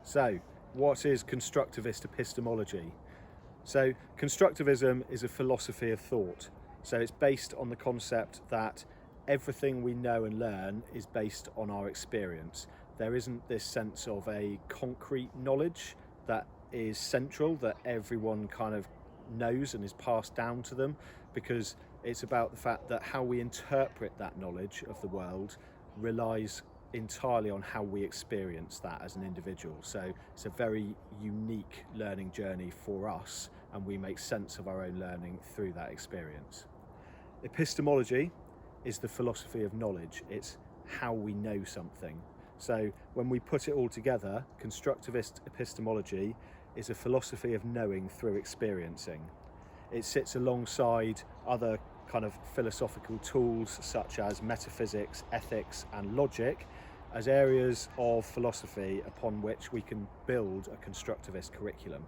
So, what is constructivist epistemology? So, constructivism is a philosophy of thought. So, it's based on the concept that everything we know and learn is based on our experience. There isn't this sense of a concrete knowledge that is central, that everyone kind of knows and is passed down to them, because it's about the fact that how we interpret that knowledge of the world relies entirely on how we experience that as an individual. So it's a very unique learning journey for us, and we make sense of our own learning through that experience. Epistemology is the philosophy of knowledge. It's how we know something. So when we put it all together, constructivist epistemology is a philosophy of knowing through experiencing. It sits alongside other kind of philosophical tools such as metaphysics, ethics and logic as areas of philosophy upon which we can build a constructivist curriculum.